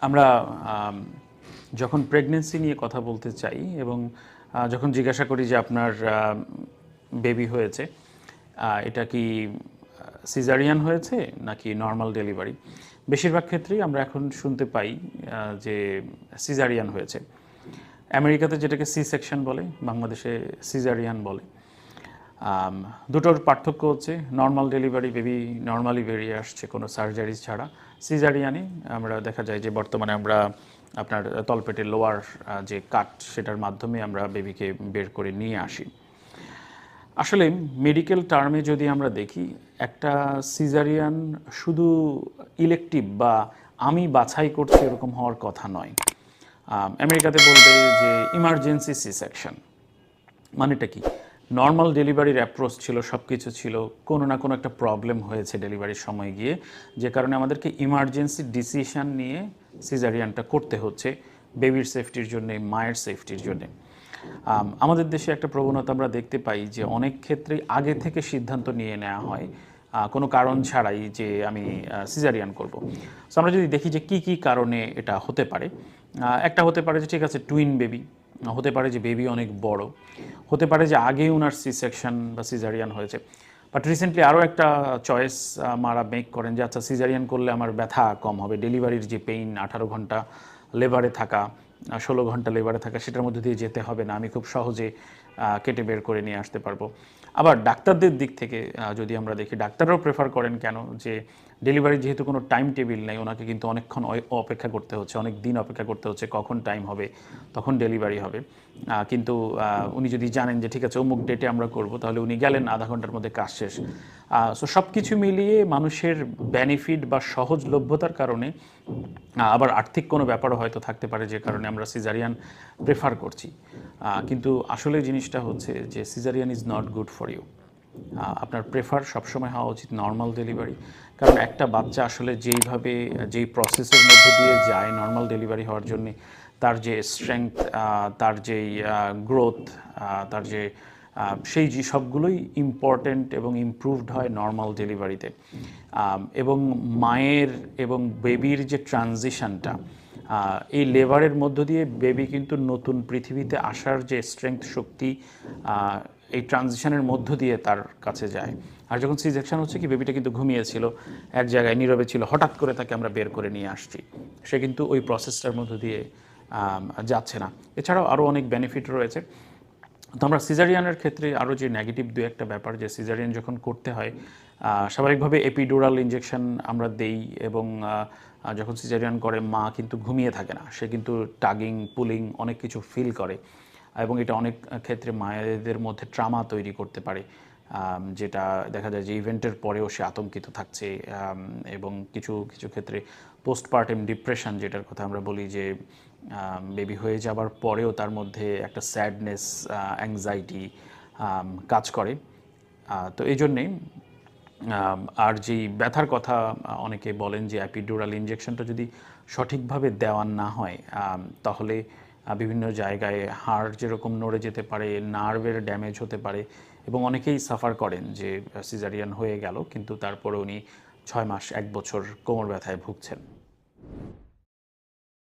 আমরা আম, যখন প্রেগনেন্সি নিয়ে কথা বলতে চাই এবং যখন জিজ্ঞাসা করি যে আপনার বেবি হয়েছে, এটা কি সিজারিয়ান হয়েছে নাকি নর্মাল ডেলিভারি, বেশিরভাগ ক্ষেত্রেই আমরা এখন শুনতে পাই যে সিজারিয়ান হয়েছে। আমেরিকাতে যেটাকে সি সেকশন বলে, বাংলাদেশে সিজারিয়ান বলে। দুটোর পার্থক্য হচ্ছে নর্মাল ডেলিভারি বেবি নর্মালি বেরিয়ে আসছে কোনো সার্জারি ছাড়া। সিজারিয়ানে আমরা দেখা যায় যে বর্তমানে আমরা আপনার তলপেটের লোয়ার যে কাট সেটার মাধ্যমে আমরা বেবিকে বের করে নিয়ে আসি। আসলে মেডিকেল টার্মে যদি আমরা দেখি, একটা সিজারিয়ান শুধু ইলেকটিভ বা আমি বাছাই করছি এরকম হওয়ার কথা নয়। আমেরিকাতে বলবে যে ইমার্জেন্সি সি সেকশন। মানেটা কি? নর্মাল ডেলিভারির অ্যাপ্রোচ ছিল, সব কিছু ছিল, কোনো না কোনো একটা প্রবলেম হয়েছে ডেলিভারির সময় গিয়ে, যে কারণে আমাদেরকে ইমার্জেন্সি ডিসিশন নিয়ে সিজারিয়ানটা করতে হচ্ছে বেবির সেফটির জন্যে, মায়ের সেফটির জন্যে। আমাদের দেশে একটা প্রবণতা আমরা দেখতে পাই যে অনেক ক্ষেত্রেই আগে থেকে সিদ্ধান্ত নিয়ে নেওয়া হয় কোনো কারণ ছাড়াই যে আমি সিজারিয়ান করব। সো আমরা যদি দেখি যে কি কি কারণে এটা হতে পারে, একটা হতে পারে যে ঠিক আছে টুইন বেবি, হতে পারে যে বেবি অনেক বড়, হতে পারে যে আগেই ওনার সি সেকশন বা সিজারিয়ান হয়েছে। বাট রিসেন্টলি আরও একটা চয়েস মারা মেক করেন যে আচ্ছা সিজারিয়ান করলে আমার ব্যথা কম হবে, ডেলিভারির যে পেইন 18 ঘন্টা লেবারে থাকা, 16 ঘন্টা লেবারে থাকা, সেটার মধ্যে দিয়ে যেতে হবে না, আমি খুব সহজে কেটে বের করে নিয়ে আসতে পারবো। আবার ডাক্তারদের দিক থেকে যদি আমরা দেখি, ডাক্তাররাও প্রেফার করেন কেন যে ডেলিভারি যেহেতু কোনো টাইম টেবিল নেই, ওনাকে কিন্তু অনেকক্ষণ অপেক্ষা করতে হচ্ছে, অনেক দিন অপেক্ষা করতে হচ্ছে, কখন টাইম হবে তখন ডেলিভারি হবে। কিন্তু উনি যদি জানেন যে ঠিক আছে অমুক ডেটে আমরা করব, তাহলে উনি গেলেন, আধা ঘন্টার মধ্যে কাজ শেষ। সো সব কিছু মিলিয়ে মানুষের বেনিফিট বা সহজলভ্যতার কারণে, আবার আর্থিক কোনো ব্যাপারও হয়তো থাকতে পারে যে কারণে আমরা সিজারিয়ান প্রেফার করছি। কিন্তু আসলে জিনিসটা হচ্ছে যে caesarean is not good for you. আপনার প্রেফার সবসময় হওয়া উচিত নর্মাল ডেলিভারি। কারণ একটা বাচ্চা আসলে যেই প্রসেসের মধ্য দিয়ে যায় নর্মাল ডেলিভারি হওয়ার জন্যে, তার যে স্ট্রেংথ, তার যেই গ্রোথ, তার যে সেই যে সবগুলোই ইম্পর্ট্যান্ট এবং ইমপ্রুভড হয় নর্মাল ডেলিভারিতে। এবং মায়ের এবং বেবির যে ট্রানজিশনটা, এই লেবারের মধ্য দিয়ে বেবি কিন্তু নতুন পৃথিবীতে আসার যে স্ট্রেংথ, শক্তি, এই ট্রানজিশনের মধ্য দিয়ে তার কাছে যায়। আর যখন সি সেকশন হচ্ছে কি, বেবিটা কিন্তু ঘুমিয়েছিল, এক জায়গায় নীরবে ছিল, হঠাৎ করে তাকে আমরা বের করে নিয়ে আসছি, সে কিন্তু ওই প্রসেসটার মধ্য দিয়ে যাচ্ছে না। এছাড়াও আরও অনেক বেনিফিট রয়েছে। তো আমরা সিজারিয়ানের ক্ষেত্রে আরও যে নেগেটিভ দু একটা ব্যাপার, যে সিজারিয়ান যখন করতে হয় স্বাভাবিকভাবে এপিডুরাল ইঞ্জেকশন আমরা দেই, এবং যখন সিজারিয়ান করে মা কিন্তু ঘুমিয়ে থাকে না, সে কিন্তু টাগিং, পুলিং অনেক কিছু ফিল করে, এবং এটা অনেক ক্ষেত্রে মায়েদের মধ্যে ট্রামা তৈরি করতে পারে, যেটা দেখা যায় যে ইভেন্টের পরেও সে আতঙ্কিত থাকছে, এবং কিছু কিছু ক্ষেত্রে পোস্টপার্টাম ডিপ্রেশন, যেটার কথা আমরা বলি, যে বেবি হয়ে যাবার পরেও তার মধ্যে একটা স্যাডনেস, অ্যাংজাইটি কাজ করে। তো এই জন্যে আর যেই ব্যথার কথা অনেকে বলেন যে অ্যাপিডুরাল ইঞ্জেকশনটা যদি সঠিকভাবে দেওয়া না হয়, তাহলে বিভিন্ন জায়গায় হাড় যেরকম নড়ে যেতে পারে, নার্ভের ড্যামেজ হতে পারে, এবং অনেকেই সাফার করেন যে সিজারিয়ান হয়ে গেল কিন্তু তারপরে উনি 6 মাস 1 বছর কোমর ব্যথায় ভুগছেন।